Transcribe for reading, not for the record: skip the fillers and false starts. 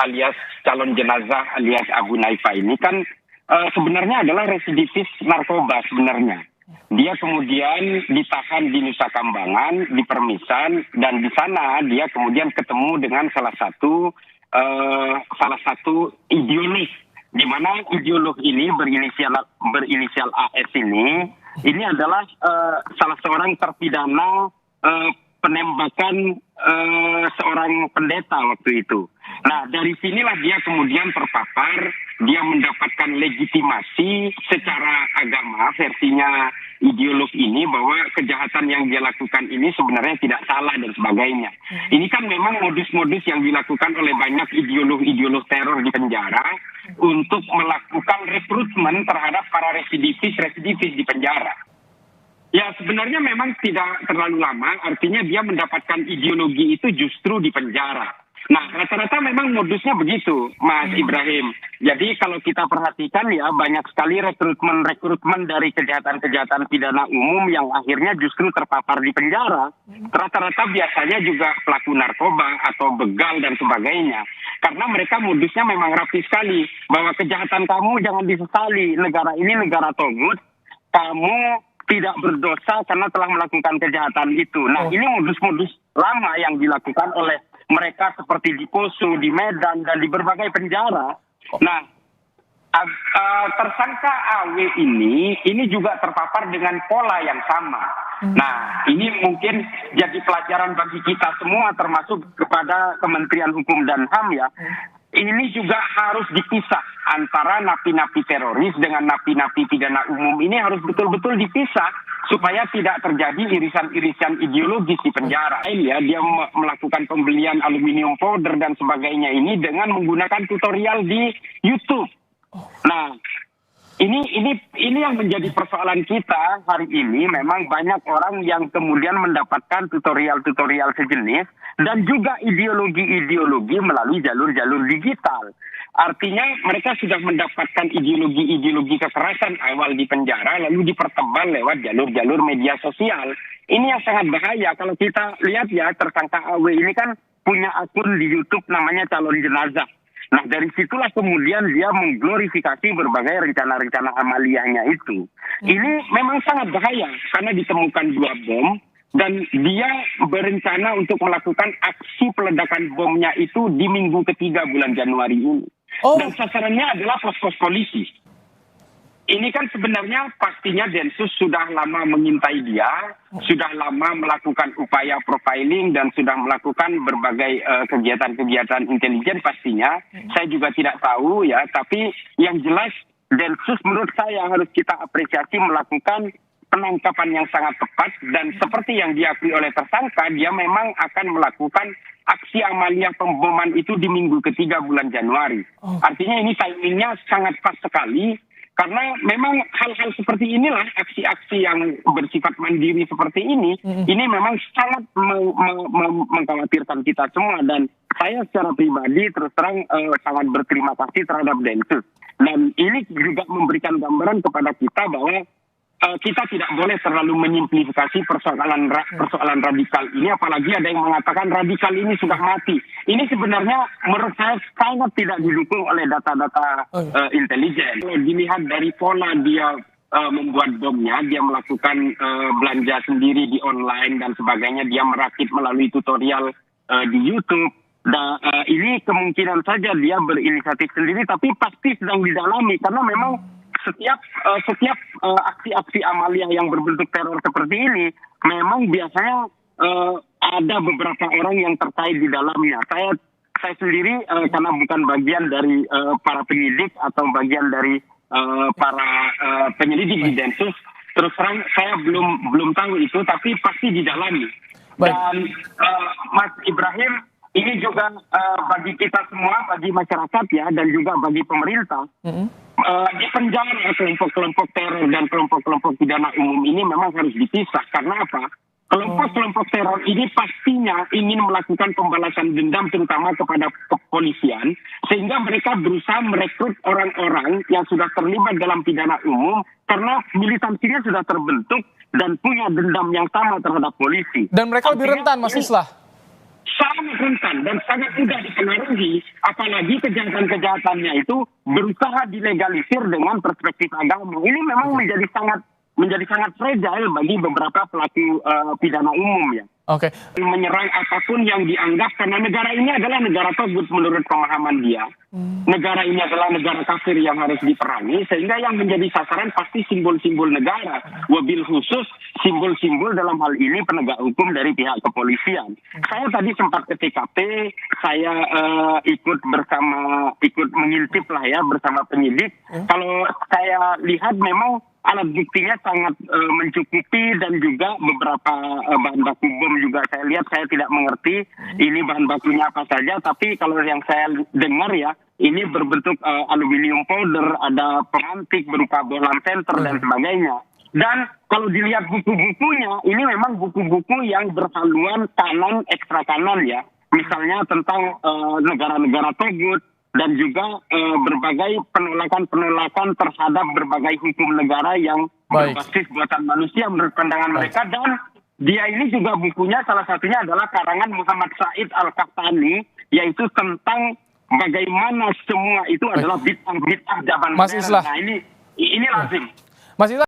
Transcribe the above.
alias calon jenazah alias Abu Naifah ini kan sebenarnya adalah residivis narkoba sebenarnya. Dia kemudian ditahan di Nusa Kambangan, di Permisan, dan di sana dia kemudian ketemu dengan salah satu ideolog, di mana ideolog ini berinisial AS ini adalah salah seorang terpidana penembakan seorang pendeta waktu itu. Nah, dari sinilah dia kemudian terpapar, dia mendapatkan legitimasi secara agama, versinya ideolog ini, bahwa kejahatan yang dia lakukan ini sebenarnya tidak salah dan sebagainya. Ini kan memang modus-modus yang dilakukan oleh banyak ideolog-ideolog teror di penjara untuk melakukan rekrutmen terhadap para residivis di penjara. Ya, sebenarnya memang tidak terlalu lama, artinya dia mendapatkan ideologi itu justru di penjara. Nah, rata-rata memang modusnya begitu, Mas Ibrahim. Jadi kalau kita perhatikan ya, banyak sekali rekrutmen dari kejahatan-kejahatan pidana umum yang akhirnya justru terpapar di penjara. Rata-rata biasanya juga pelaku narkoba atau begal dan sebagainya. Karena mereka modusnya memang rapi sekali, bahwa kejahatan kamu jangan disesali, negara ini negara togut, kamu tidak berdosa karena telah melakukan kejahatan itu. Nah, ini modus-modus lama yang dilakukan oleh mereka seperti di Poso, di Medan, dan di berbagai penjara. Nah, tersangka AW ini juga terpapar dengan pola yang sama. Nah, ini mungkin jadi pelajaran bagi kita semua, termasuk kepada Kementerian Hukum dan HAM ya. Ini juga harus dipisah antara napi-napi teroris dengan napi-napi pidana umum. Ini harus betul-betul dipisah supaya tidak terjadi irisan-irisan ideologis di penjara. Ya, dia melakukan pembelian aluminium powder dan sebagainya ini dengan menggunakan tutorial di YouTube. Nah, ini yang menjadi persoalan kita hari ini. Memang banyak orang yang kemudian mendapatkan tutorial-tutorial sejenis dan juga ideologi-ideologi melalui jalur-jalur digital. Artinya mereka sudah mendapatkan ideologi-ideologi kekerasan awal di penjara lalu dipertebal lewat jalur-jalur media sosial. Ini yang sangat bahaya. Kalau kita lihat ya, tersangka AW ini kan punya akun di YouTube namanya Calon Jenazah. Nah, dari situlah kemudian dia mengglorifikasi berbagai rencana-rencana amaliyahnya itu. Ini memang sangat bahaya karena ditemukan 2 bom dan dia berencana untuk melakukan aksi peledakan bomnya itu di minggu ketiga bulan Januari ini. Dan sasarannya adalah pos-pos polisi. Ini kan sebenarnya pastinya Densus sudah lama mengintai dia, sudah lama melakukan upaya profiling dan sudah melakukan berbagai kegiatan-kegiatan intelijen pastinya. Saya juga tidak tahu ya, tapi yang jelas Densus menurut saya harus kita apresiasi melakukan penangkapan yang sangat tepat dan seperti yang diakui oleh tersangka, dia memang akan melakukan aksi amaliyah pemboman itu di minggu ketiga bulan Januari. Artinya ini timingnya sangat pas sekali. Karena memang hal-hal seperti inilah, aksi-aksi yang bersifat mandiri seperti ini memang sangat mengkhawatirkan kita semua. Dan saya secara pribadi terus terang sangat berterima kasih terhadap Densus. Dan ini juga memberikan gambaran kepada kita bahwa kita tidak boleh terlalu menyimplifikasi persoalan radikal ini, apalagi ada yang mengatakan radikal ini sudah mati. Ini sebenarnya menurut saya sangat tidak didukung oleh data-data intelijen. Kalau dilihat dari pola dia membuat bomnya, dia melakukan belanja sendiri di online dan sebagainya, dia merakit melalui tutorial di YouTube. Dan ini kemungkinan saja dia berinisiatif sendiri, tapi pasti sedang didalami karena memang setiap aksi-aksi amaliyah yang berbentuk teror seperti ini memang biasanya ada beberapa orang yang terkait di dalamnya. Saya sendiri karena bukan bagian dari para penyidik atau bagian dari para penyelidik di Densus, terus terang saya belum tahu itu, tapi pasti didalami. Dan Mas Ibrahim, ini juga bagi kita semua, bagi masyarakat ya, dan juga bagi pemerintah, di penjara kelompok-kelompok teror dan kelompok-kelompok pidana umum ini memang harus dipisah. Karena apa? Kelompok-kelompok teror ini pastinya ingin melakukan pembalasan dendam terutama kepada kepolisian, sehingga mereka berusaha merekrut orang-orang yang sudah terlibat dalam pidana umum karena militansinya sudah terbentuk dan punya dendam yang sama terhadap polisi. Dan mereka lebih rentan, Mas Islah. sangat rentan dan sangat mudah dipengaruhi, apalagi kejahatan-kejahatannya itu berusaha dilegalisir dengan perspektif agama. Ini memang menjadi sangat fragile bagi beberapa pelaku pidana umum ya. Oke. Menyerang apapun yang dianggap, karena negara ini adalah negara togut menurut pemahaman dia. Negara ini adalah negara kafir yang harus diperangi, sehingga yang menjadi sasaran pasti simbol-simbol negara. Wabil khusus simbol-simbol dalam hal ini penegak hukum dari pihak kepolisian. Saya tadi sempat ke TKP, saya ikut mengintip lah ya bersama penyidik. Kalau saya lihat memang alat buktinya sangat mencukupi, dan juga beberapa bahan baku bom juga saya lihat. Saya tidak mengerti ini bahan bakunya apa saja, tapi kalau yang saya dengar ya, ini berbentuk aluminium powder, ada pengantik berupa bohlam center dan sebagainya. Dan kalau dilihat buku-bukunya, ini memang buku-buku yang berhaluan kanan, ekstra kanan ya. Misalnya tentang negara-negara togut, dan juga berbagai penolakan-penolakan terhadap berbagai hukum negara yang berbasis buatan manusia menurut pandangan mereka. Dan dia ini juga bukunya salah satunya adalah karangan Muhammad Said Al-Qahtani, yaitu tentang bagaimana semua itu adalah bid'ah zaman modern. Nah ini lazim. Mas Islah.